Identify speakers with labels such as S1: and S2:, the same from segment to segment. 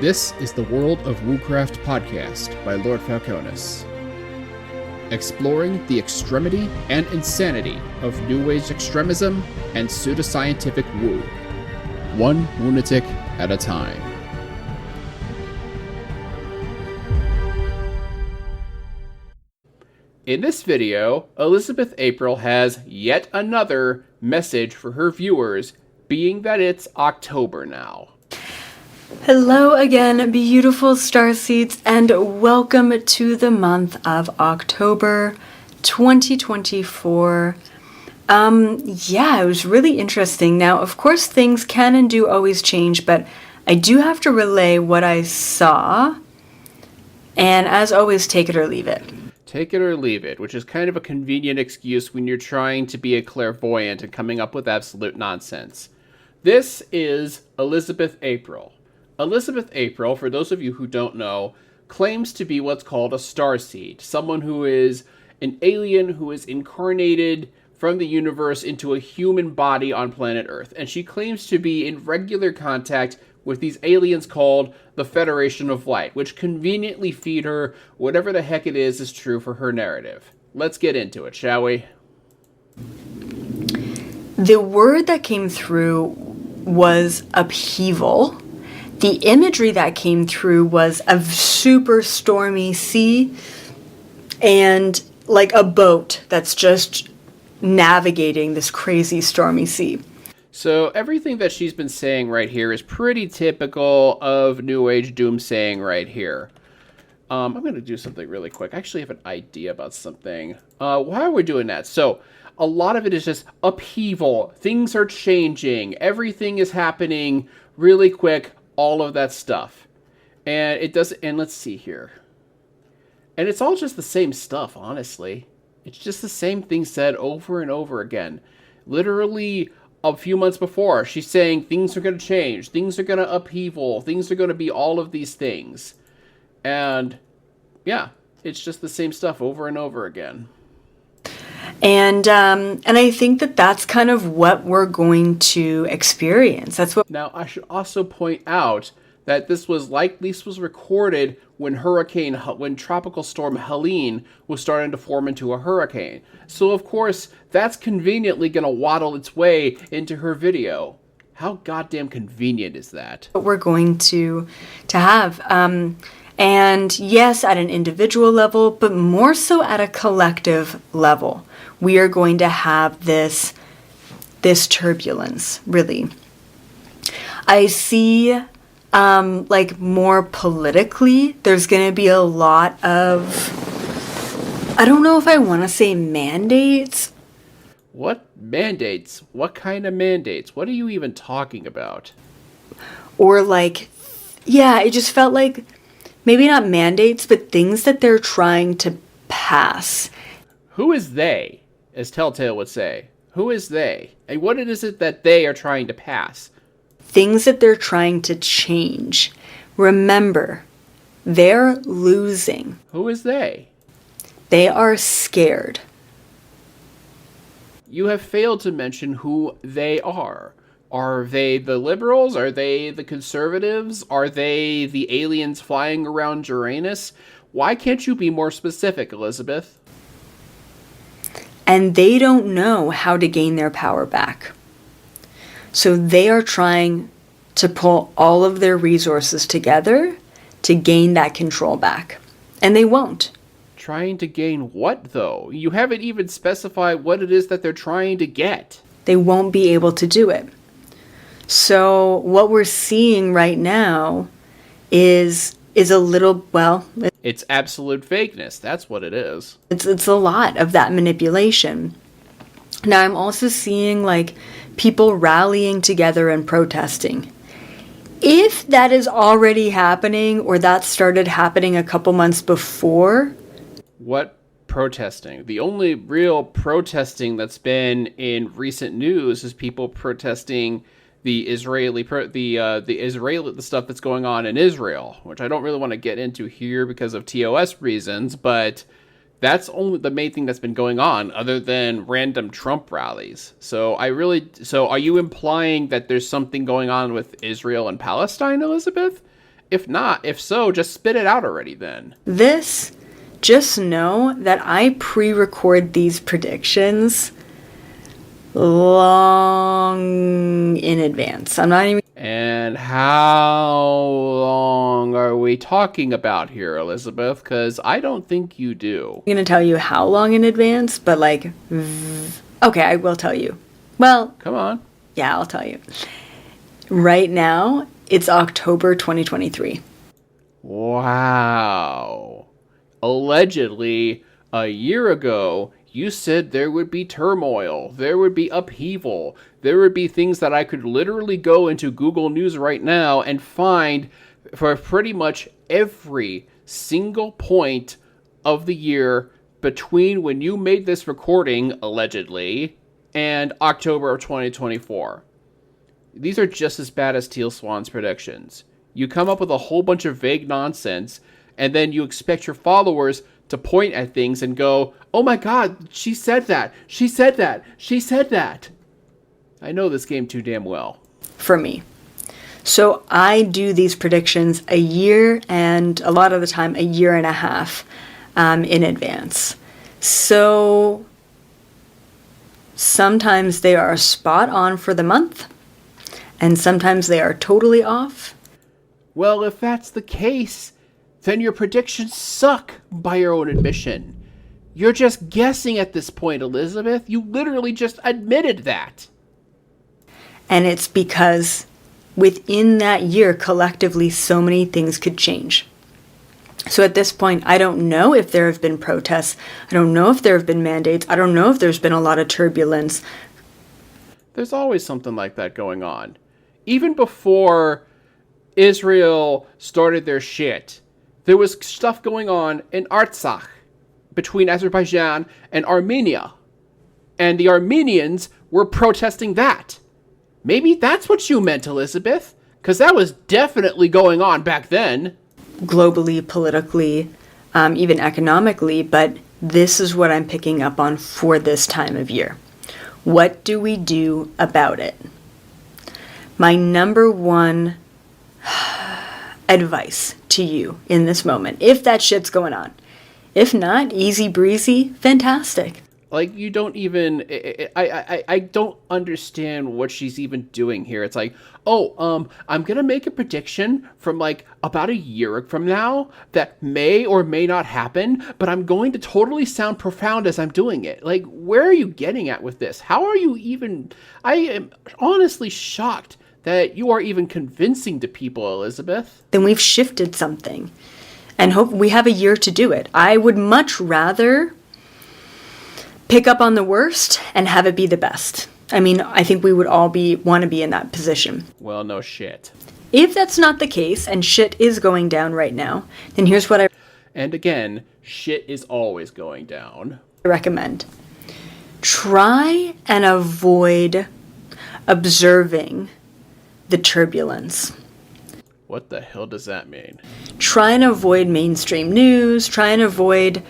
S1: This is the World of Woocraft podcast by Lord Falconis, exploring the extremity and insanity of New Age extremism and pseudoscientific woo, one lunatic at a time. In this video, Elizabeth April has yet another message for her viewers, being that it's October now.
S2: Hello again, beautiful starseeds, and welcome to the month of October 2024. It was really interesting. Now, of course, things can and do always change, but I do have to relay what I saw, and as always, take it or leave it.
S1: Take it or leave it, which is kind of a convenient excuse when you're trying to be a clairvoyant and coming up with absolute nonsense. This is Elizabeth April. Elizabeth April, for those of you who don't know, claims to be what's called a starseed, someone who is an alien who is incarnated from the universe into a human body on planet Earth, and she claims to be in regular contact with these aliens called the Federation of Light, which conveniently feed her whatever the heck it is true for her narrative. Let's get into it, shall we?
S2: The word that came through was upheaval. The imagery that came through was a super stormy sea and like a boat that's just navigating this crazy stormy sea.
S1: So everything that she's been saying right here is pretty typical of New Age doomsaying right here. I'm going to do something really quick. I actually have an idea about something. Why are we doing that? So a lot of it is just upheaval. Things are changing. Everything is happening really quick. All of that stuff. And it does, and let's see here. And it's all just the same stuff, honestly. It's just the same thing said over and over again. Literally a few months before, she's saying things are going to change, things are going to upheaval, things are going to be all of these things. And yeah, it's just the same stuff over and over again.
S2: And I think that that's kind of what we're going to experience. That's what.
S1: Now, I should also point out that this was recorded when Tropical Storm Helene was starting to form into a hurricane. So, of course, that's conveniently going to waddle its way into her video. How goddamn convenient is that?
S2: What we're going to have. And yes, at an individual level, but more so at a collective level. We are going to have this turbulence, really. I see, more politically, there's going to be a lot of, I don't know if I want to say mandates.
S1: What mandates? What kind of mandates? What are you even talking about?
S2: Or it just felt like, maybe not mandates, but things that they're trying to pass.
S1: Who is they? As Telltale would say. Who is they? And what is it that they are trying to pass?
S2: Things that they're trying to change. Remember, they're losing.
S1: Who is they?
S2: They are scared.
S1: You have failed to mention who they are. Are they the liberals? Are they the conservatives? Are they the aliens flying around Uranus? Why can't you be more specific, Elizabeth?
S2: And they don't know how to gain their power back. So they are trying to pull all of their resources together to gain that control back. And they won't.
S1: Trying to gain what, though? You haven't even specified what it is that they're trying to get.
S2: They won't be able to do it. So what we're seeing right now is a little,
S1: it's absolute fakeness. That's what it is.
S2: It's a lot of that manipulation. Now I'm also seeing people rallying together and protesting. If that is already happening or that started happening a couple months before.
S1: What protesting? The only real protesting that's been in recent news is people protesting the stuff that's going on in Israel, which I don't really want to get into here because of TOS reasons, but that's only the main thing that's been going on other than random Trump rallies. So are you implying that there's something going on with Israel and Palestine, Elizabeth? If so, just spit it out already then.
S2: This, just know that I pre-record these predictions long in advance. I'm not even...
S1: And how long are we talking about here, Elizabeth? Because I don't think you do.
S2: I'm going to tell you how long in advance, but like... Okay, I will tell you. Well...
S1: Come on.
S2: Yeah, I'll tell you. Right now, it's October 2023.
S1: Wow. Allegedly, a year ago, you said there would be turmoil, there would be upheaval, there would be things that I could literally go into Google News right now and find for pretty much every single point of the year between when you made this recording, allegedly, and October of 2024. These are just as bad as Teal Swan's predictions. You come up with a whole bunch of vague nonsense, and then you expect your followers to point at things and go, oh my god, she said that, she said that, she said that. I know this game too damn well.
S2: For me. So I do these predictions a year, and a lot of the time a year and a half in advance. So sometimes they are spot on for the month, and sometimes they are totally off.
S1: Well, if that's the case, then your predictions suck, by your own admission. You're just guessing at this point, Elizabeth. You literally just admitted that.
S2: And it's because within that year, collectively, so many things could change. So at this point, I don't know if there have been protests. I don't know if there have been mandates. I don't know if there's been a lot of turbulence.
S1: There's always something like that going on. Even before Israel started their shit, there was stuff going on in Artsakh between Azerbaijan and Armenia. And the Armenians were protesting that. Maybe that's what you meant, Elizabeth. Because that was definitely going on back then.
S2: Globally, politically, even economically. But this is what I'm picking up on for this time of year. What do we do about it? My number one advice to you in this moment, if that shit's going on. If not, easy breezy, fantastic.
S1: Like, you don't even... I don't understand what she's even doing here. It's like, I'm going to make a prediction from, like, about a year from now that may or may not happen, but I'm going to totally sound profound as I'm doing it. Like, where are you getting at with this? How are you even... I am honestly shocked that you are even convincing to people, Elizabeth.
S2: Then we've shifted something. And hope we have a year to do it. I would much rather pick up on the worst and have it be the best. I mean, I think we would all want to be in that position.
S1: Well, no shit.
S2: If that's not the case, and shit is going down right now, then here's what I...
S1: And again, shit is always going down.
S2: recommend. Try and avoid observing the turbulence.
S1: What the hell does that mean?
S2: Try and avoid mainstream news. Try and avoid,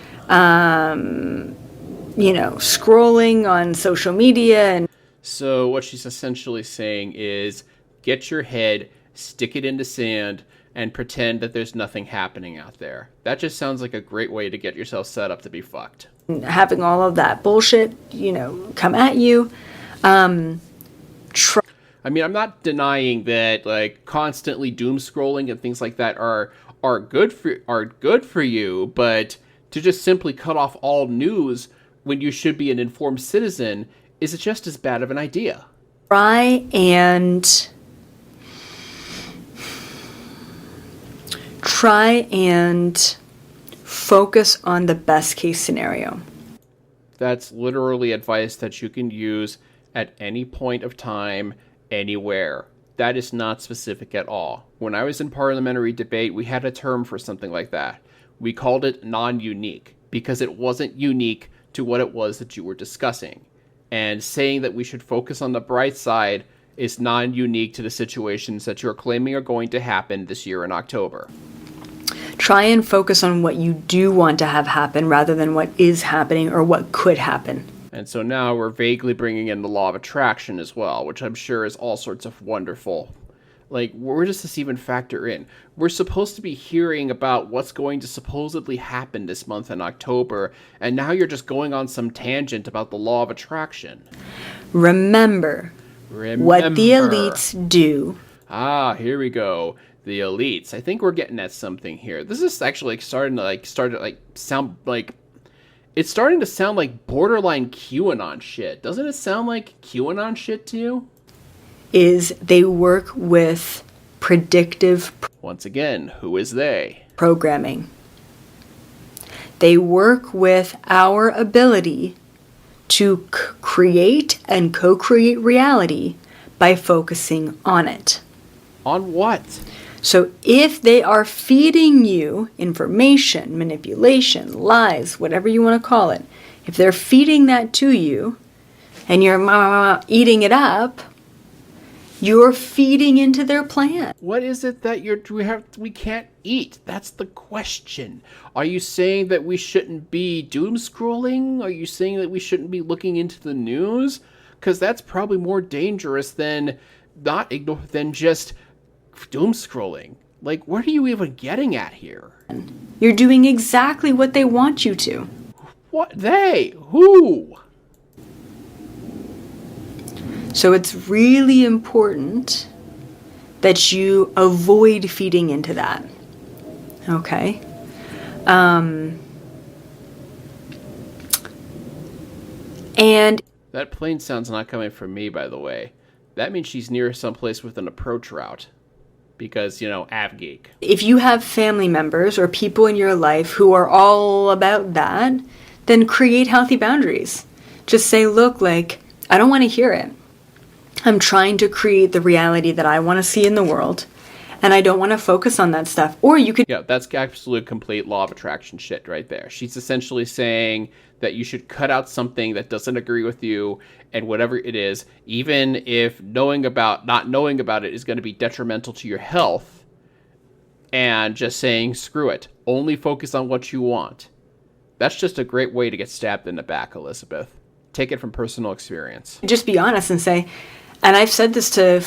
S2: scrolling on social media. And
S1: so what she's essentially saying is get your head, stick it into sand, and pretend that there's nothing happening out there. That just sounds like a great way to get yourself set up to be fucked.
S2: having all of that bullshit, come at you.
S1: I mean, I'm not denying that like constantly doom scrolling and things like that are good for you, but to just simply cut off all news when you should be an informed citizen is just as bad of an idea.
S2: Try and focus on the best case scenario.
S1: That's literally advice that you can use at any point of time, anywhere. That is not specific at all. When I was in parliamentary debate, we had a term for something like that. We called it non-unique because it wasn't unique to what it was that you were discussing. And saying that we should focus on the bright side is non-unique to the situations that you're claiming are going to happen this year in October.
S2: Try and focus on what you do want to have happen rather than what is happening or what could happen.
S1: And so now we're vaguely bringing in the law of attraction as well, which I'm sure is all sorts of wonderful Like, where does this even factor in? We're supposed to be hearing about what's going to supposedly happen this month in October, and now you're just going on some tangent about the law of attraction.
S2: Remember what the elites do.
S1: Ah, here we go. The elites. I think we're getting at something here. This is actually starting to sound like it's starting to sound like borderline QAnon shit. Doesn't it sound like QAnon shit to you?
S2: Is they work with predictive
S1: Once again, who is they?
S2: Programming. They work with our ability to create and co-create reality by focusing on it.
S1: On what?
S2: So if they are feeding you information, manipulation, lies, whatever you want to call it, if they're feeding that to you and you're eating it up, you're feeding into their plan.
S1: What is it that we can't eat? That's the question. Are you saying that we shouldn't be doom scrolling? Are you saying that we shouldn't be looking into the news? Because that's probably more dangerous than just doom scrolling. Like, what are you even getting at here?
S2: You're doing exactly what they want you to.
S1: What? They? Who?
S2: So it's really important that you avoid feeding into that. Okay? And
S1: that plane sound's not coming from me, by the way. That means she's near someplace with an approach route. Because, AvGeek.
S2: If you have family members or people in your life who are all about that, then create healthy boundaries. Just say, look, I don't want to hear it. I'm trying to create the reality that I want to see in the world, and I don't want to focus on that stuff. Or you could...
S1: Yeah, that's absolute complete law of attraction shit right there. She's essentially saying that you should cut out something that doesn't agree with you, and whatever it is, not knowing about it is going to be detrimental to your health, and just saying, screw it. Only focus on what you want. That's just a great way to get stabbed in the back, Elizabeth. Take it from personal experience.
S2: Just be honest and say... And I've said this to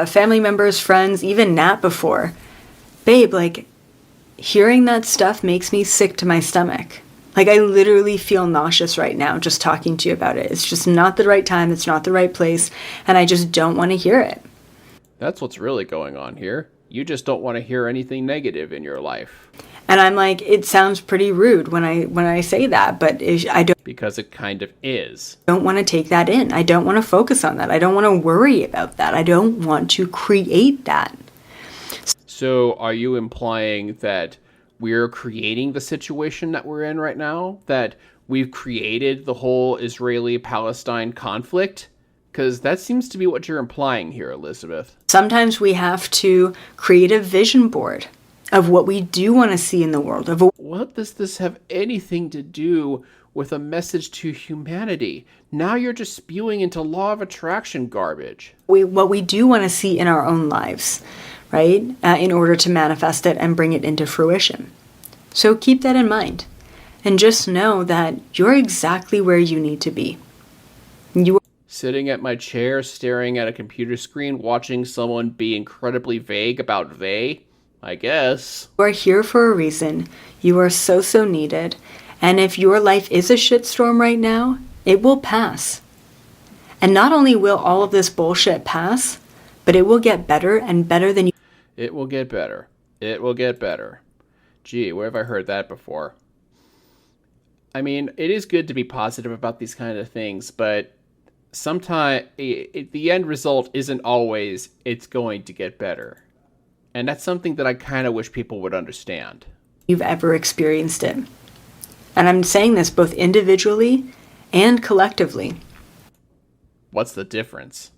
S2: family members, friends, even Nat before. Babe, hearing that stuff makes me sick to my stomach. I literally feel nauseous right now just talking to you about it. It's just not the right time. It's not the right place. And I just don't want to hear it.
S1: That's what's really going on here. You just don't want to hear anything negative in your life.
S2: And I'm like, it sounds pretty rude when I say that, but I don't.
S1: Because it kind of is.
S2: I don't want to take that in. I don't want to focus on that. I don't want to worry about that. I don't want to create that.
S1: So are you implying that we're creating the situation that we're in right now? That we've created the whole Israeli-Palestine conflict? Because that seems to be what you're implying here, Elizabeth.
S2: Sometimes we have to create a vision board of what we do want to see in the world.
S1: What does this have anything to do with a message to humanity? Now you're just spewing into law of attraction garbage.
S2: What we do want to see in our own lives, right? In order to manifest it and bring it into fruition. So keep that in mind. And just know that you're exactly where you need to be.
S1: Sitting at my chair, staring at a computer screen, watching someone be incredibly vague about they, I guess.
S2: You are here for a reason. You are so needed. And if your life is a shitstorm right now, it will pass. And not only will all of this bullshit pass, but it will get better and better than you.
S1: It will get better. It will get better. Gee, where have I heard that before? I mean, it is good to be positive about these kind of things, but sometimes the end result isn't always it's going to get better. And that's something that I kind of wish people would understand.
S2: You've ever experienced it. And I'm saying this both individually and collectively.
S1: What's the difference?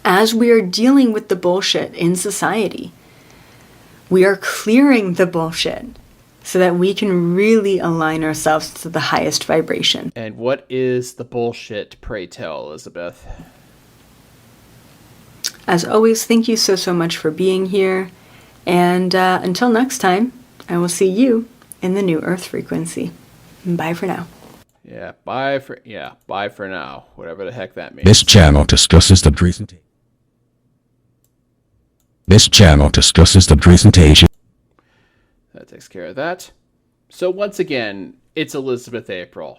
S2: As we are dealing with the bullshit in society, we are clearing the bullshit so that we can really align ourselves to the highest vibration.
S1: And what is the bullshit, pray tell, Elizabeth?
S2: As always, thank you so much for being here. And until next time, I will see you in the new Earth frequency. Bye for now.
S1: Yeah, bye for now. Whatever the heck that means.
S3: This channel discusses the presentation. This channel discusses the presentation.
S1: That takes care of that. So once again, it's Elizabeth April.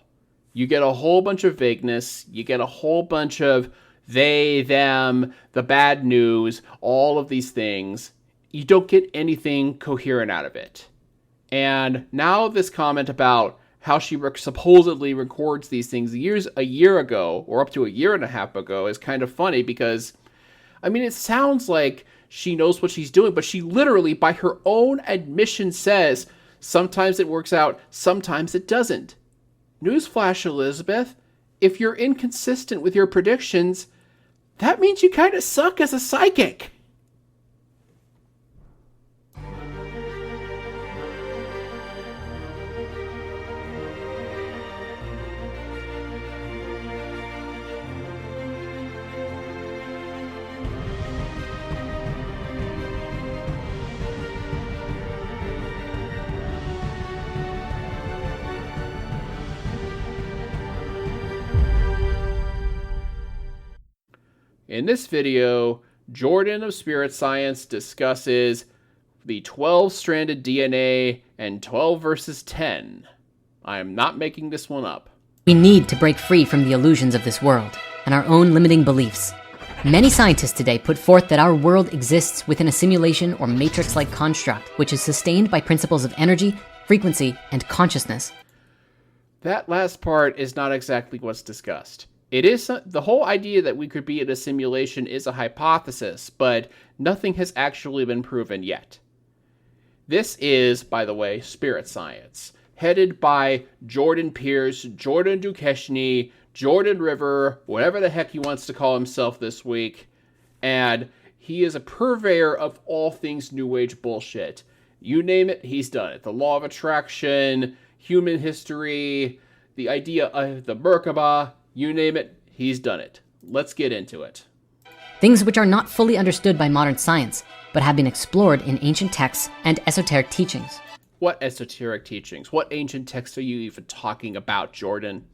S1: You get a whole bunch of vagueness. You get a whole bunch of they, them, the bad news, all of these things. You don't get anything coherent out of it. And now this comment about how she supposedly records these things a year ago, or up to a year and a half ago, is kind of funny because, I mean, it sounds like she knows what she's doing, but she literally, by her own admission, says sometimes it works out, sometimes it doesn't. Newsflash, Elizabeth, if you're inconsistent with your predictions, that means you kind of suck as a psychic. In this video, Jordan of Spirit Science discusses the 12-stranded DNA and 12 versus 10. I am not making this one up.
S4: We need to break free from the illusions of this world and our own limiting beliefs. Many scientists today put forth that our world exists within a simulation or matrix-like construct, which is sustained by principles of energy, frequency, and consciousness.
S1: That last part is not exactly what's discussed. It is the whole idea that we could be in a simulation is a hypothesis, but nothing has actually been proven yet. This is, by the way, Spirit Science, headed by Jordan Pierce, Jordan Duquesne, Jordan River, whatever the heck he wants to call himself this week, and he is a purveyor of all things New Age bullshit. You name it, he's done it. The law of attraction, human history, the idea of the Merkaba, you name it, he's done it. Let's get into it.
S4: Things which are not fully understood by modern science, but have been explored in ancient texts and esoteric teachings.
S1: What esoteric teachings? What ancient texts are you even talking about, Jordan?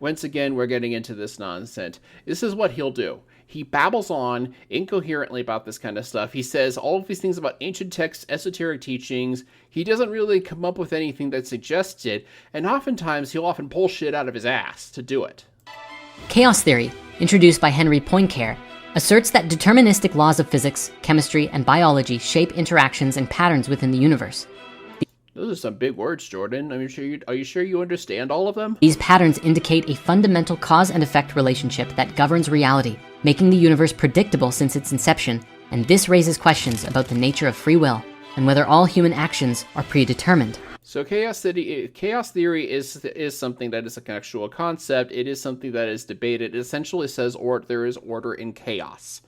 S1: Once again, we're getting into this nonsense. This is what he'll do. He babbles on incoherently about this kind of stuff. He says all of these things about ancient texts, esoteric teachings. He doesn't really come up with anything that suggests it, and oftentimes he'll often pull shit out of his ass to do it.
S4: Chaos theory, introduced by Henry Poincaré, asserts that deterministic laws of physics, chemistry, and biology shape interactions and patterns within the universe.
S1: Those are some big words, Jordan. Are you sure you understand all of them?
S4: These patterns indicate a fundamental cause and effect relationship that governs reality, making the universe predictable since its inception, and this raises questions about the nature of free will and whether all human actions are predetermined.
S1: So chaos theory is something that is an actual concept. It is something that is debated. It essentially says there is order in chaos,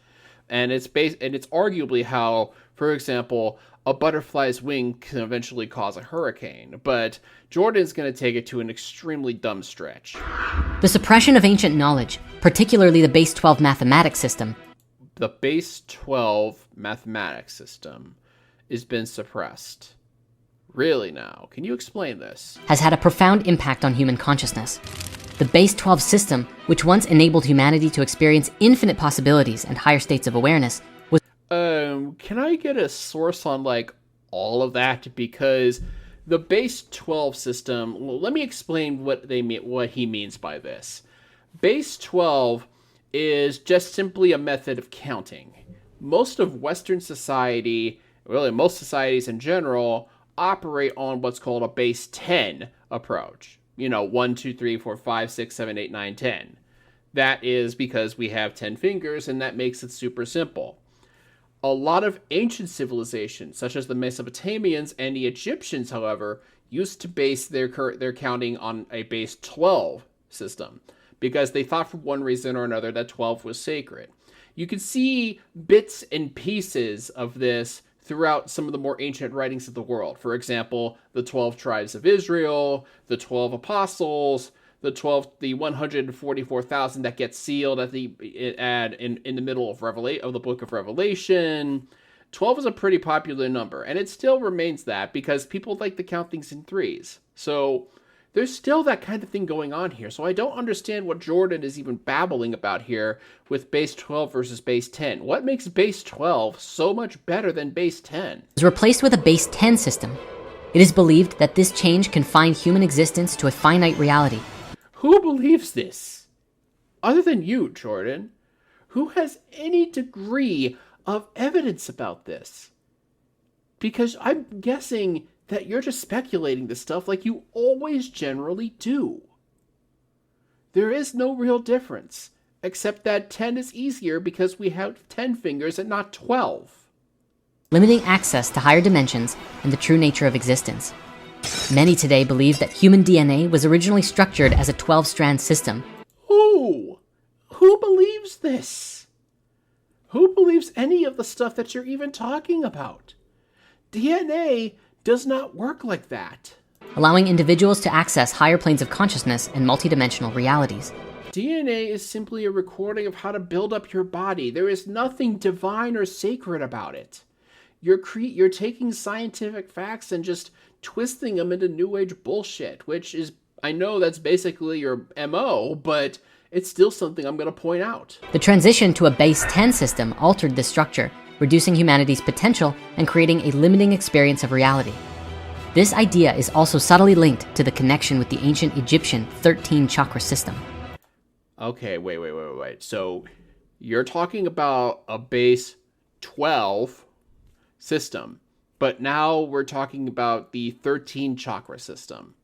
S1: and it's arguably how, for example, a butterfly's wing can eventually cause a hurricane. But Jordan's going to take it to an extremely dumb stretch.
S4: The suppression of ancient knowledge, particularly the base 12 mathematics system.
S1: The base 12 mathematics system has been suppressed. Really now? Can you explain this?
S4: Has had a profound impact on human consciousness. The base 12 system, which once enabled humanity to experience infinite possibilities and higher states of awareness, was...
S1: Can I get a source on, all of that? Because the base 12 system, let me explain what he means by this. Base 12 is just simply a method of counting. Most of Western society, really most societies in general, operate on what's called a base 10 approach. 1, 2, 3, 4, 5, 6, 7, 8, 9, 10. That is because we have 10 fingers, and that makes it super simple. A lot of ancient civilizations, such as the Mesopotamians and the Egyptians, however, used to base their counting on a base 12 system, because they thought for one reason or another that 12 was sacred. You can see bits and pieces of this throughout some of the more ancient writings of the world. For example, the 12 tribes of Israel, the 12 apostles, the 144,000 that get sealed in the middle of the book of Revelation. 12 is a pretty popular number, and it still remains that because people like to count things in threes. So There's still that kind of thing going on here, so I don't understand what Jordan is even babbling about here with base 12 versus base 10. What makes base 12 so much better than base 10?
S4: Was replaced with a base 10 system. It is believed that this change confined human existence to a finite reality.
S1: Who believes this? Other than you, Jordan. Who has any degree of evidence about this? Because I'm guessing that you're just speculating this stuff like you always generally do. There is no real difference, except that 10 is easier because we have 10 fingers and not 12.
S4: Limiting access to higher dimensions and the true nature of existence. Many today believe that human DNA was originally structured as a 12-strand system.
S1: Who? Who believes this? Who believes any of the stuff that you're even talking about? DNA does not work like that.
S4: Allowing individuals to access higher planes of consciousness and multidimensional realities.
S1: DNA is simply a recording of how to build up your body. There is nothing divine or sacred about it. You're taking scientific facts and just twisting them into New Age bullshit, which is, I know that's basically your MO, but it's still something I'm going to point out.
S4: The transition to a base 10 system altered this structure, reducing humanity's potential and creating a limiting experience of reality. This idea is also subtly linked to the connection with the ancient Egyptian 13 chakra system.
S1: Okay, wait. So you're talking about a base 12 system, but now we're talking about the 13 chakra system.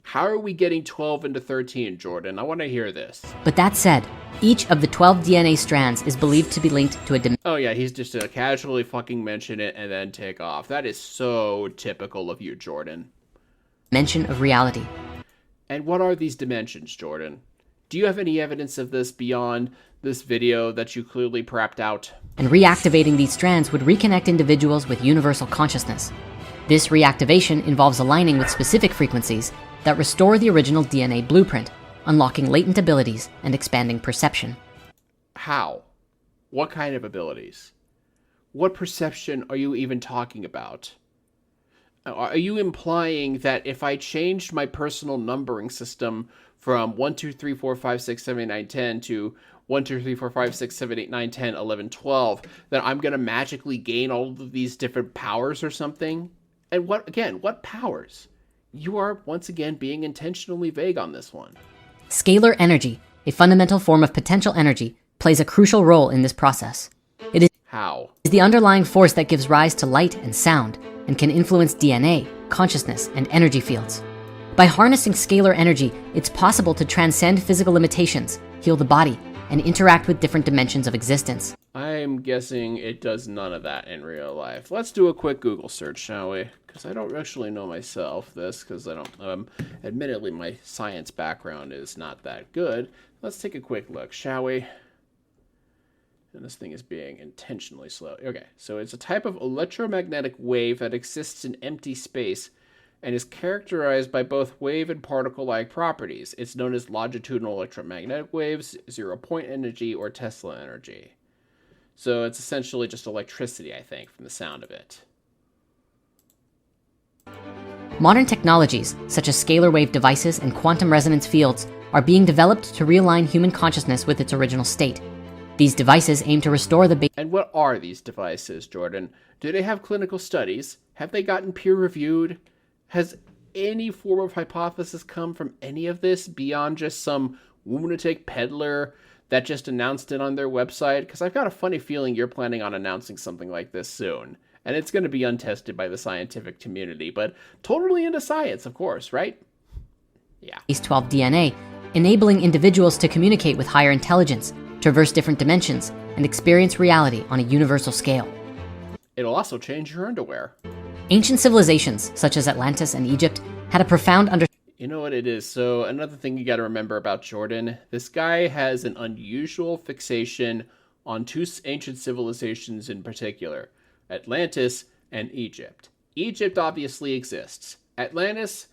S1: How are we getting 12 into 13, Jordan? I want to hear this.
S4: But that said, each of the 12 DNA strands is believed to be linked to a
S1: Oh yeah, he's just to casually fucking mention it and then take off. That is so typical of you, Jordan.
S4: dimension of reality.
S1: And what are these dimensions, Jordan? Do you have any evidence of this beyond this video that you clearly prepped out?
S4: And reactivating these strands would reconnect individuals with universal consciousness. This reactivation involves aligning with specific frequencies that restore the original DNA blueprint, unlocking latent abilities and expanding perception.
S1: How? What kind of abilities? What perception are you even talking about? Are you implying that if I changed my personal numbering system from 1, 2, 3, 4, 5, 6, 7, 8, 9, 10 to 1, 2, 3, 4, 5, 6, 7, 8, 9, 10, 11, 12, that I'm going to magically gain all of these different powers or something? And what powers? You are, once again, being intentionally vague on this one.
S4: Scalar energy, a fundamental form of potential energy, plays a crucial role in this process. It is
S1: How?
S4: the underlying force that gives rise to light and sound and can influence DNA, consciousness, and energy fields. By harnessing scalar energy, it's possible to transcend physical limitations, heal the body, and interact with different dimensions of existence.
S1: I'm guessing it does none of that in real life. Let's do a quick Google search, shall we? Because I don't actually know myself this, because I don't, admittedly, my science background is not that good. Let's take a quick look, shall we? And this thing is being intentionally slow. Okay, so it's a type of electromagnetic wave that exists in empty space and is characterized by both wave and particle-like properties. It's known as longitudinal electromagnetic waves, zero-point energy, or Tesla energy. So it's essentially just electricity, I think, from the sound of it.
S4: Modern technologies, such as scalar wave devices and quantum resonance fields, are being developed to realign human consciousness with its original state. These devices aim to restore the
S1: And what are these devices, Jordan? Do they have clinical studies? Have they gotten peer-reviewed? Has any form of hypothesis come from any of this beyond just some lunatic peddler that just announced it on their website? Because I've got a funny feeling you're planning on announcing something like this soon. And it's going to be untested by the scientific community, but totally into science, of course, right? Yeah.
S4: base 12 DNA, enabling individuals to communicate with higher intelligence, traverse different dimensions, and experience reality on a universal scale.
S1: It'll also change your underwear.
S4: Ancient civilizations, such as Atlantis and Egypt, had a profound understanding.
S1: You know what it is? So another thing you got to remember about Jordan, this guy has an unusual fixation on two ancient civilizations in particular, Atlantis and Egypt. Egypt obviously exists. Atlantis,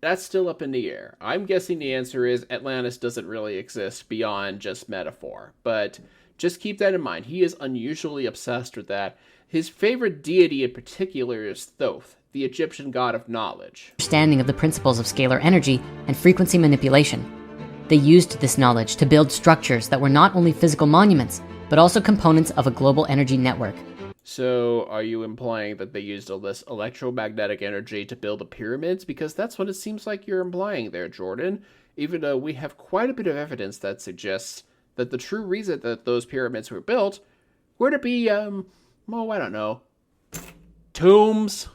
S1: that's still up in the air. I'm guessing the answer is Atlantis doesn't really exist beyond just metaphor. But just keep that in mind. He is unusually obsessed with that. His favorite deity in particular is Thoth, the Egyptian god of knowledge.
S4: Understanding of the principles of scalar energy and frequency manipulation. They used this knowledge to build structures that were not only physical monuments, but also components of a global energy network.
S1: So, are you implying that they used all this electromagnetic energy to build the pyramids? Because that's what it seems like you're implying there, Jordan. Even though we have quite a bit of evidence that suggests that the true reason that those pyramids were built were to be, well, I don't know, tombs?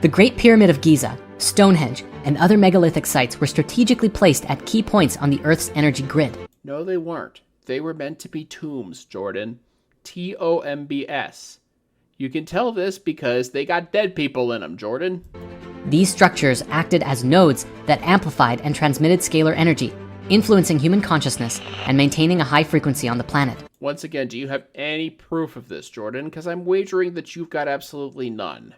S4: The Great Pyramid of Giza, Stonehenge, and other megalithic sites were strategically placed at key points on the Earth's energy grid.
S1: No, they weren't. They were meant to be tombs, Jordan. Tombs. You can tell this because they got dead people in them, Jordan.
S4: These structures acted as nodes that amplified and transmitted scalar energy, influencing human consciousness and maintaining a high frequency on the planet.
S1: Once again, do you have any proof of this, Jordan? Because I'm wagering that you've got absolutely none.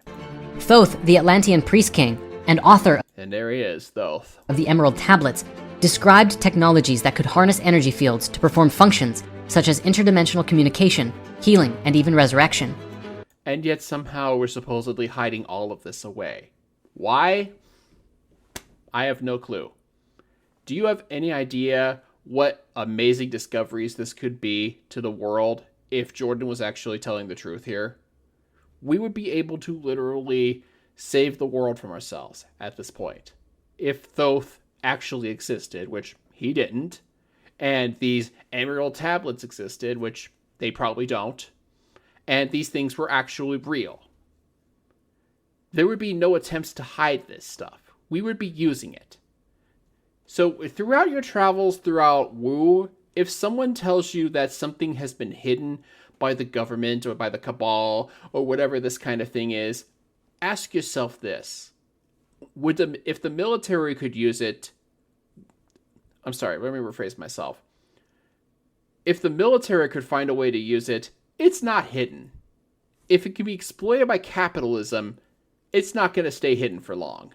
S4: Thoth, the Atlantean priest king and author
S1: And there he is, Thoth.
S4: of the Emerald Tablets, described technologies that could harness energy fields to perform functions such as interdimensional communication, healing, and even resurrection.
S1: And yet somehow we're supposedly hiding all of this away. Why? I have no clue. Do you have any idea what amazing discoveries this could be to the world if Jordan was actually telling the truth here? We would be able to literally save the world from ourselves at this point. If Thoth actually existed, which he didn't, and these Emerald Tablets existed, which they probably don't, and these things were actually real, there would be no attempts to hide this stuff. We would be using it. So throughout your travels throughout Woo, if someone tells you that something has been hidden by the government or by the cabal or whatever this kind of thing is, ask yourself this. If the military could use it... I'm sorry, let me rephrase myself. If the military could find a way to use it, it's not hidden. If it can be exploited by capitalism, it's not going to stay hidden for long.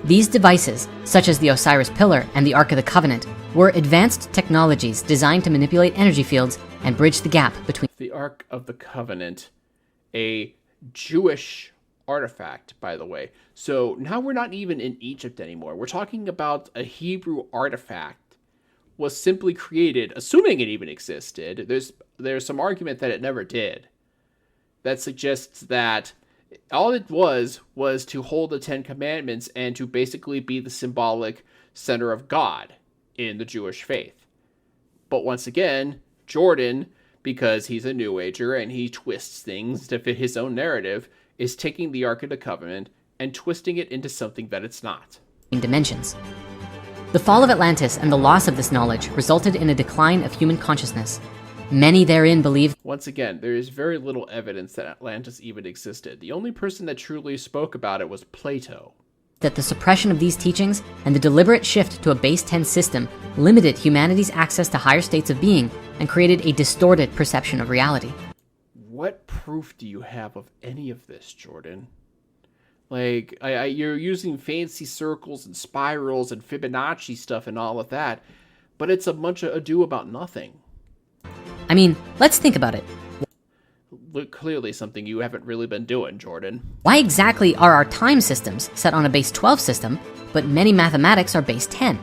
S4: These devices, such as the Osiris Pillar and the Ark of the Covenant, were advanced technologies designed to manipulate energy fields and bridge the gap between
S1: The Ark of the Covenant, a Jewish artifact, by the way. So now we're not even in Egypt anymore. We're talking about a Hebrew artifact was simply created, assuming it even existed. There's some argument that it never did. That suggests that all it was to hold the Ten Commandments and to basically be the symbolic center of God in the Jewish faith. But once again, Jordan, because he's a New Ager and he twists things to fit his own narrative, is taking the Ark of the Covenant and twisting it into something that it's not.
S4: dimensions. The fall of Atlantis and the loss of this knowledge resulted in a decline of human consciousness. Many therein believed
S1: Once again, there is very little evidence that Atlantis even existed. The only person that truly spoke about it was Plato.
S4: that the suppression of these teachings and the deliberate shift to a base 10 system limited humanity's access to higher states of being and created a distorted perception of reality.
S1: What proof do you have of any of this, Jordan? Like, you're using fancy circles and spirals and Fibonacci stuff and all of that, but it's a bunch of ado about nothing.
S4: I mean, let's think about it.
S1: Look, clearly something you haven't really been doing, Jordan.
S4: Why exactly are our time systems set on a base 12 system, but many mathematics are base 10?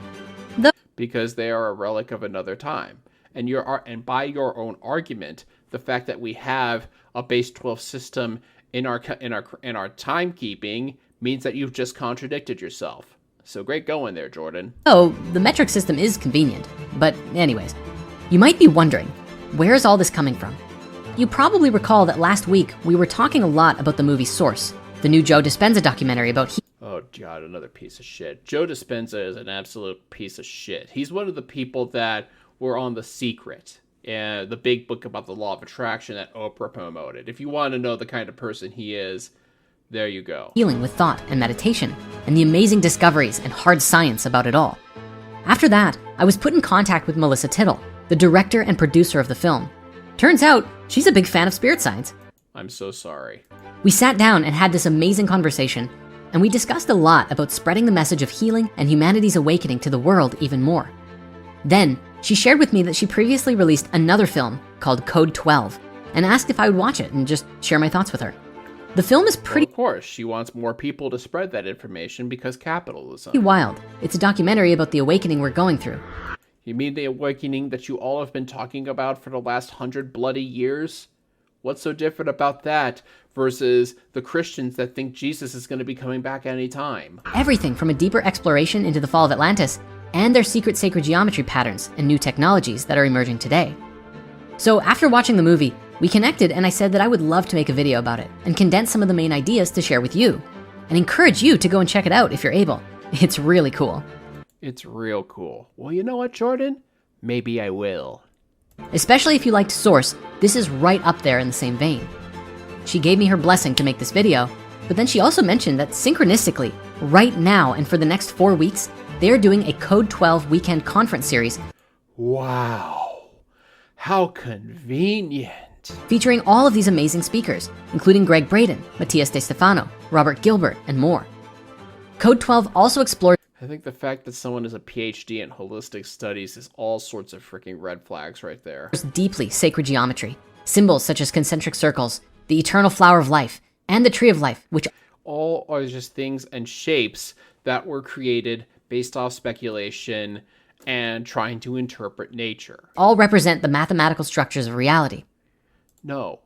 S1: Because they are a relic of another time. And by your own argument, the fact that we have a base 12 system in our timekeeping means that you've just contradicted yourself. So great going there, Jordan.
S4: Oh, the metric system is convenient. But anyways, you might be wondering, where is all this coming from? You probably recall that last week we were talking a lot about the movie Source, the new Joe Dispenza documentary about
S1: Oh god, another piece of shit. Joe Dispenza is an absolute piece of shit. He's one of the people that were on The Secret, the big book about the law of attraction that Oprah promoted. If you want to know the kind of person he is, there you go.
S4: healing with thought and meditation, and the amazing discoveries and hard science about it all. After that, I was put in contact with Melissa Tittle, the director and producer of the film. Turns out, she's a big fan of spirit science.
S1: I'm so sorry.
S4: We sat down and had this amazing conversation, and we discussed a lot about spreading the message of healing and humanity's awakening to the world even more. Then, she shared with me that she previously released another film called Code 12, and asked if I would watch it and just share my thoughts with her. The film is
S1: Well,
S4: pretty
S1: of course, she wants more people to spread that information because capitalism.
S4: wild. It's a documentary about the awakening we're going through.
S1: You mean the awakening that you all have been talking about for the last 100 bloody years? What's so different about that versus the Christians that think Jesus is going to be coming back any time?
S4: Everything from a deeper exploration into the fall of Atlantis and their secret sacred geometry patterns and new technologies that are emerging today. So after watching the movie, we connected and I said that I would love to make a video about it and condense some of the main ideas to share with you and encourage you to go and check it out if you're able. It's really cool.
S1: It's real cool. Well, you know what, Jordan? Maybe I will.
S4: Especially if you liked Source, this is right up there in the same vein. She gave me her blessing to make this video, but then she also mentioned that synchronistically, right now and for the next 4 weeks, they're doing a Code 12 weekend conference series.
S1: Wow. How convenient.
S4: Featuring all of these amazing speakers, including Greg Braden, Matthias De Stefano, Robert Gilbert, and more. Code 12 also explores
S1: I think the fact that someone has a PhD in holistic studies is all sorts of freaking red flags right there.
S4: deeply sacred geometry, symbols such as concentric circles, the eternal flower of life, and the tree of life, which
S1: All are just things and shapes that were created based off speculation and trying to interpret nature.
S4: all represent the mathematical structures of reality.
S1: No,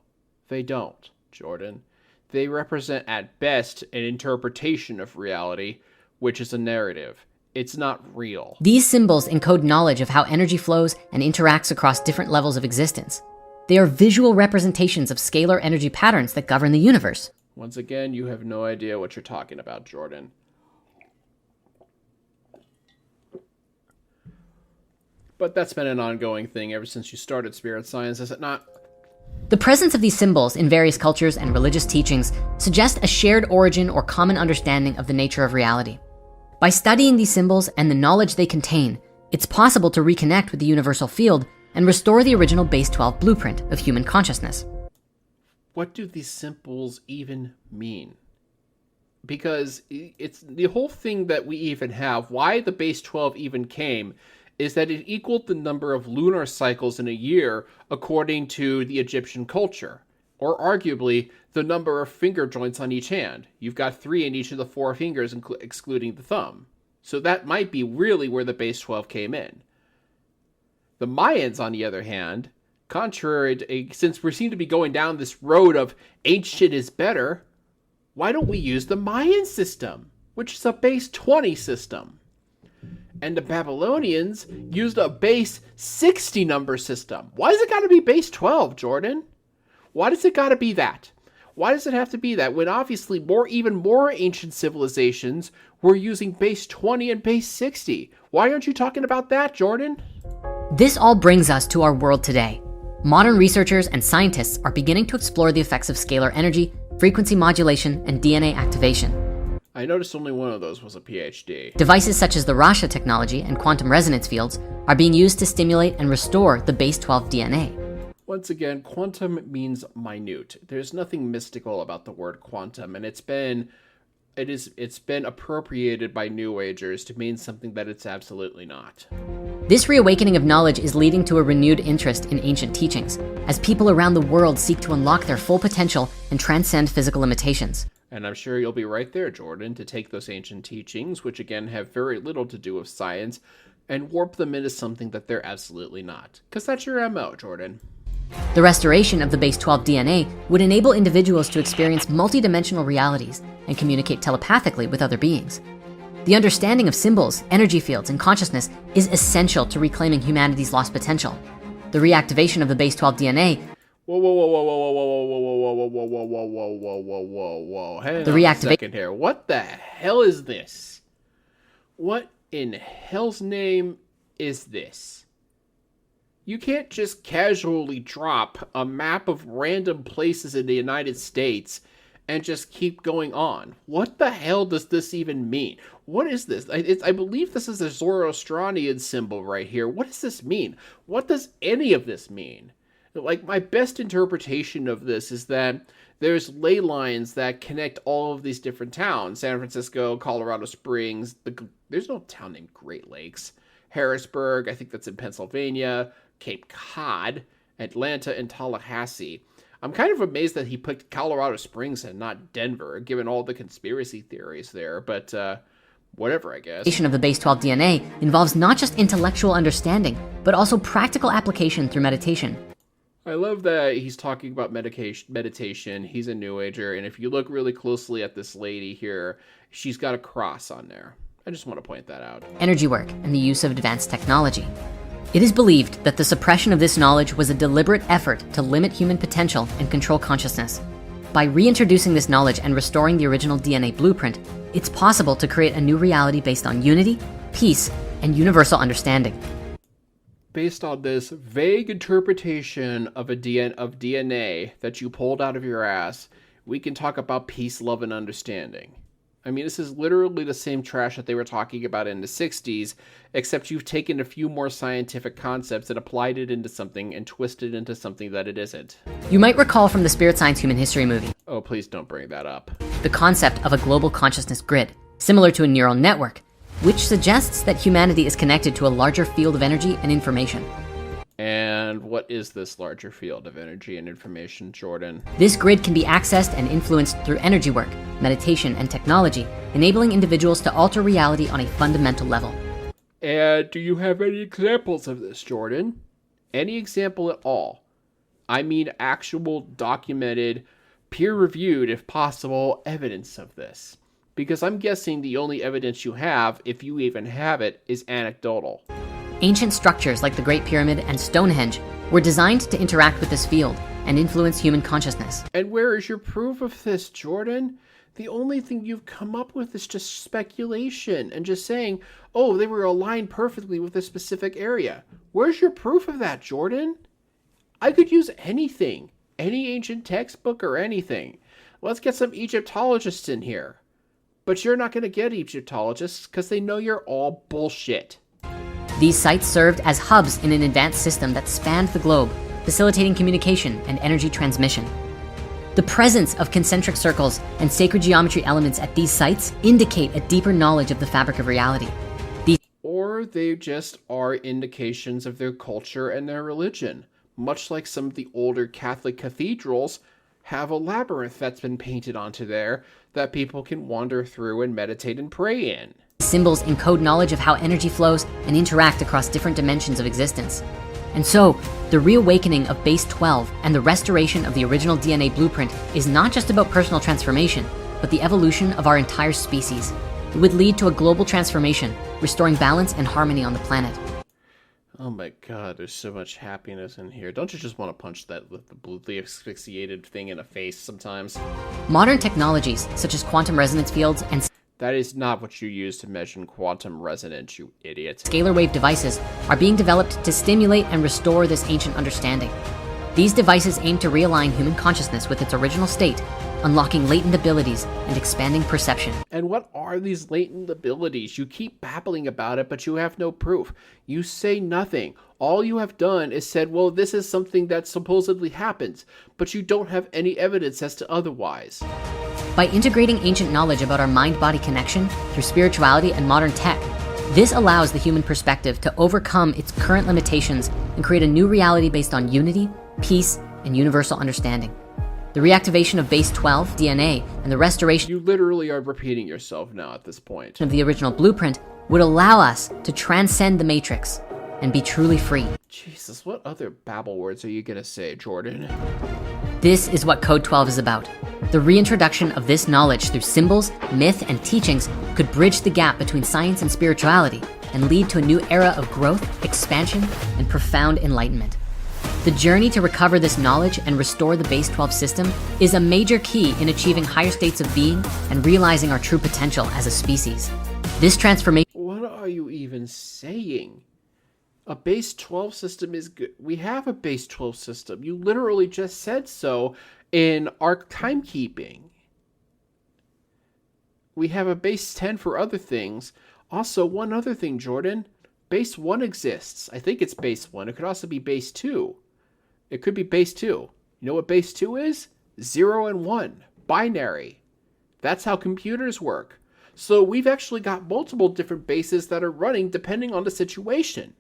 S1: they don't, Jordan. They represent at best an interpretation of reality, which is a narrative. It's not real.
S4: These symbols encode knowledge of how energy flows and interacts across different levels of existence. They are visual representations of scalar energy patterns that govern the universe.
S1: Once again, you have no idea what you're talking about, Jordan. But that's been an ongoing thing ever since you started Spirit Science, is it not?
S4: The presence of these symbols in various cultures and religious teachings suggest a shared origin or common understanding of the nature of reality. By studying these symbols and the knowledge they contain, it's possible to reconnect with the universal field and restore the original Base 12 blueprint of human consciousness.
S1: What do these symbols even mean? Because it's the whole thing that we even have, why the Base 12 even came, is that it equaled the number of lunar cycles in a year according to the Egyptian culture, or arguably the number of finger joints on each hand. You've got 3 in each of the 4 fingers, excluding the thumb. So that might be really where the Base 12 came in. The Mayans, on the other hand, contrary to, since we seem to be going down this road of ancient is better, why don't we use the Mayan system, which is a base 20 system? And the Babylonians used a base 60 number system. Why does it got to be base 12, Jordan? Why does it got to be that? Why does it have to be that when obviously even more ancient civilizations were using base 20 and base 60? Why aren't you talking about that, Jordan?
S4: This all brings us to our world today. Modern researchers and scientists are beginning to explore the effects of scalar energy, frequency modulation, and DNA activation.
S1: I noticed only one of those was a PhD.
S4: Devices such as the Rasha technology and quantum resonance fields are being used to stimulate and restore the base 12 DNA.
S1: Once again, quantum means minute. There's nothing mystical about the word quantum, and it's been appropriated by New Agers to mean something that it's absolutely not.
S4: This reawakening of knowledge is leading to a renewed interest in ancient teachings, as people around the world seek to unlock their full potential and transcend physical limitations.
S1: And I'm sure you'll be right there, Jordan, to take those ancient teachings, which again have very little to do with science, and warp them into something that they're absolutely not. Because that's your MO, Jordan.
S4: The restoration of the base 12 DNA would enable individuals to experience multidimensional realities and communicate telepathically with other beings. The understanding of symbols, energy fields, and consciousness is essential to reclaiming humanity's lost potential. The reactivation of the base 12 DNA
S1: Whoa, whoa, whoa, whoa, whoa, whoa, whoa, whoa, whoa, whoa, whoa, whoa, whoa, whoa, whoa, whoa, whoa. Hang on a second here. What the hell is this? What in hell's name is this? You can't just casually drop a map of random places in the United States and just keep going on. What the hell does this even mean? What is this? I believe this is a Zoroastrian symbol right here. What does this mean? What does any of this mean? Like, my best interpretation of this is that there's ley lines that connect all of these different towns. San Francisco, Colorado Springs, there's no town named Great Lakes. Harrisburg, I think that's in Pennsylvania, Cape Cod, Atlanta, and Tallahassee. I'm kind of amazed that he picked Colorado Springs and not Denver, given all the conspiracy theories there, but whatever, I guess.
S4: Of the base 12 DNA involves not just intellectual understanding, but also practical application through meditation.
S1: I love that he's talking about meditation. He's a New Ager, and if you look really closely at this lady here, she's got a cross on there. I just want to point that out.
S4: Energy work and the use of advanced technology. It is believed that the suppression of this knowledge was a deliberate effort to limit human potential and control consciousness. By reintroducing this knowledge and restoring the original DNA blueprint, it's possible to create a new reality based on unity, peace, and universal understanding.
S1: Based on this vague interpretation of DNA that you pulled out of your ass, we can talk about peace, love, and understanding. I mean, this is literally the same trash that they were talking about in the 60s, except you've taken a few more scientific concepts and applied it into something and twisted it into something that it isn't.
S4: You might recall from the Spirit Science Human History movie
S1: Oh, please don't bring that up.
S4: the concept of a global consciousness grid, similar to a neural network, which suggests that humanity is connected to a larger field of energy and information.
S1: And what is this larger field of energy and information, Jordan?
S4: This grid can be accessed and influenced through energy work, meditation, and technology, enabling individuals to alter reality on a fundamental level.
S1: And do you have any examples of this, Jordan? Any example at all? I mean actual documented, peer-reviewed, if possible, evidence of this. Because I'm guessing the only evidence you have, if you even have it, is anecdotal.
S4: Ancient structures like the Great Pyramid and Stonehenge were designed to interact with this field and influence human consciousness.
S1: And where is your proof of this, Jordan? The only thing you've come up with is just speculation and just saying, oh, they were aligned perfectly with a specific area. Where's your proof of that, Jordan? I could use anything, any ancient textbook or anything. Let's get some Egyptologists in here. But you're not going to get Egyptologists because they know you're all bullshit.
S4: These sites served as hubs in an advanced system that spanned the globe, facilitating communication and energy transmission. The presence of concentric circles and sacred geometry elements at these sites indicate a deeper knowledge of the fabric of reality.
S1: Or they just are indications of their culture and their religion, much like some of the older Catholic cathedrals have a labyrinth that's been painted onto there that people can wander through and meditate and pray in.
S4: Symbols encode knowledge of how energy flows and interact across different dimensions of existence. And so, the reawakening of Base 12 and the restoration of the original DNA blueprint is not just about personal transformation, but the evolution of our entire species. It would lead to a global transformation, restoring balance and harmony on the planet.
S1: Oh my god, there's so much happiness in here. Don't you just want to punch the asphyxiated thing in the face sometimes?
S4: Modern technologies, such as quantum resonance fields and
S1: That is not what you use to measure quantum resonance, you idiot.
S4: scalar wave devices, are being developed to stimulate and restore this ancient understanding. These devices aim to realign human consciousness with its original state, unlocking latent abilities and expanding perception.
S1: And what are these latent abilities? You keep babbling about it, but you have no proof. You say nothing. All you have done is said, well, this is something that supposedly happens, but you don't have any evidence as to otherwise.
S4: By integrating ancient knowledge about our mind-body connection through spirituality and modern tech, this allows the human perspective to overcome its current limitations and create a new reality based on unity, peace, and universal understanding. The reactivation of Base 12 DNA and the restoration
S1: You literally are repeating yourself now at this point.
S4: of the original blueprint would allow us to transcend the matrix and be truly free.
S1: Jesus, what other babble words are you gonna say, Jordan?
S4: This is what Code 12 is about. The reintroduction of this knowledge through symbols, myth, and teachings could bridge the gap between science and spirituality and lead to a new era of growth, expansion, and profound enlightenment. The journey to recover this knowledge and restore the Base 12 system is a major key in achieving higher states of being and realizing our true potential as a species. This transformation
S1: What are you even saying? A Base 12 system is good. We have a Base 12 system. You literally just said so in our timekeeping. We have a Base 10 for other things. Also, one other thing, Jordan. Base 1 exists. I think it's Base 1. It could also be Base 2. It could be Base 2. You know what Base 2 is? 0 and 1. Binary. That's how computers work. So we've actually got multiple different bases that are running depending on the situation.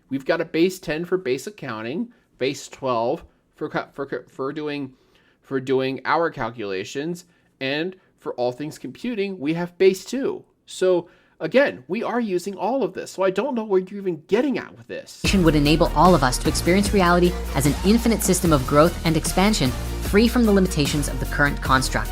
S1: We've got a Base 10 for base accounting, Base 12 for doing our calculations, and for all things computing, we have base 2. So again, we are using all of this. So I don't know where you're even getting at with this.
S4: Would enable all of us to experience reality as an infinite system of growth and expansion, free from the limitations of the current construct.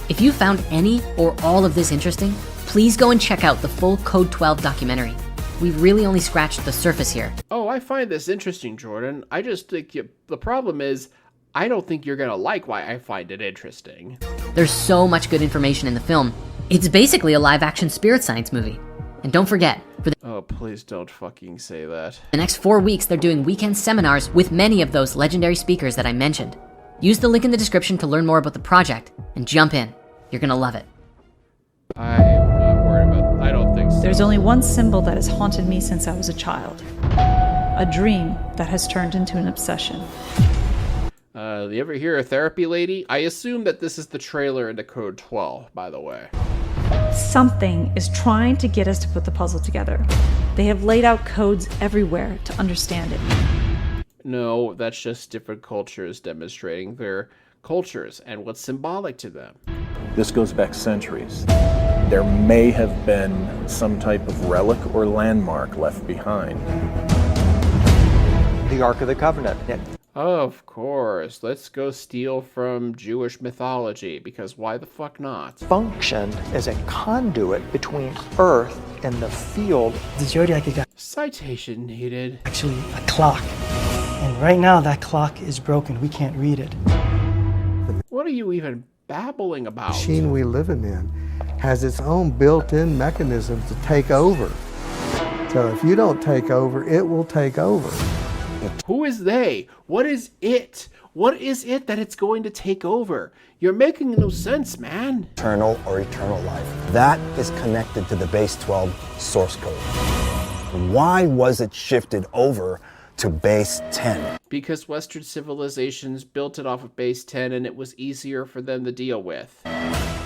S4: If you found any or all of this interesting, please go and check out the full Code 12 documentary. We've really only scratched the surface here.
S1: Oh, I find this interesting, Jordan. I just think the problem is, I don't think you're gonna like why I find it interesting.
S4: There's so much good information in the film. It's basically a live-action spirit science movie. And don't forget, for
S1: Oh, please don't fucking say that.
S4: the next 4 weeks, they're doing weekend seminars with many of those legendary speakers that I mentioned. Use the link in the description to learn more about the project and jump in. You're gonna love it.
S1: I'm not worried about. I don't think so.
S5: There's only one symbol that has haunted me since I was a child. A dream that has turned into an obsession.
S1: You ever hear of therapy lady? I assume that this is the trailer into Code 12, by the way.
S5: Something is trying to get us to put the puzzle together. They have laid out codes everywhere to understand it.
S1: No, that's just different cultures demonstrating their cultures and what's symbolic to them.
S6: This goes back centuries. There may have been some type of relic or landmark left behind.
S7: The Ark of the Covenant.
S1: Of course, let's go steal from Jewish mythology, because why the fuck not?
S7: Functioned as a conduit between Earth and the field.
S8: The Zodiac got
S1: Citation needed.
S8: actually a clock. And right now that clock is broken. We can't read it.
S1: What are you even babbling about?
S9: The machine we living in has its own built-in mechanism to take over. So if you don't take over, it will take over.
S1: Who is they? What is it? What is it that it's going to take over? You're making no sense, man.
S10: Eternal or eternal life. That is connected to the base 12 source code. Why was it shifted over to base 10?
S1: Because Western civilizations built it off of base 10 and it was easier for them to deal with.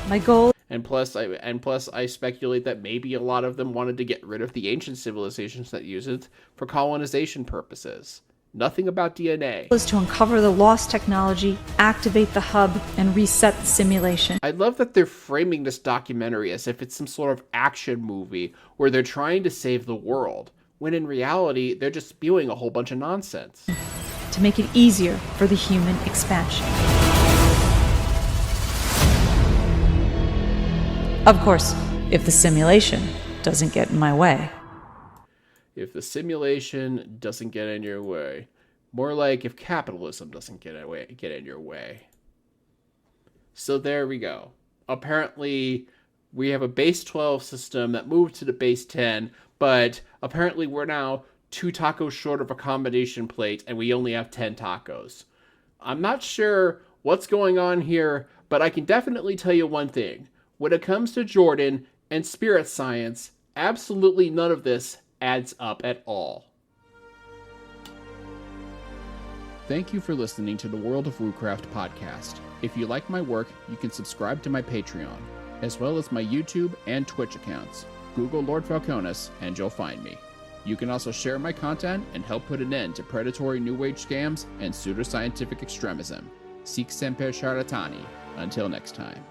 S5: My goal
S1: And plus I speculate that maybe a lot of them wanted to get rid of the ancient civilizations that use it for colonization purposes. Nothing about DNA.
S5: is to uncover the lost technology, activate the hub, and reset the simulation.
S1: I love that they're framing this documentary as if it's some sort of action movie where they're trying to save the world, when in reality, they're just spewing a whole bunch of nonsense.
S5: To make it easier for the human expansion. Of course, if the simulation doesn't get in my way.
S1: If the simulation doesn't get in your way. More like if capitalism doesn't get in your way. So there we go. Apparently, we have a base 12 system that moved to the base 10, but apparently we're now 2 tacos short of a combination plate, and we only have 10 tacos. I'm not sure what's going on here, but I can definitely tell you one thing. When it comes to Jordan and spirit science, absolutely none of this adds up at all. Thank you for listening to the World of Woocraft podcast. If you like my work, you can subscribe to my Patreon, as well as my YouTube and Twitch accounts. Google Lord Falconis and you'll find me. You can also share my content and help put an end to predatory New Age scams and pseudoscientific extremism. Sic semper charlatani. Until next time.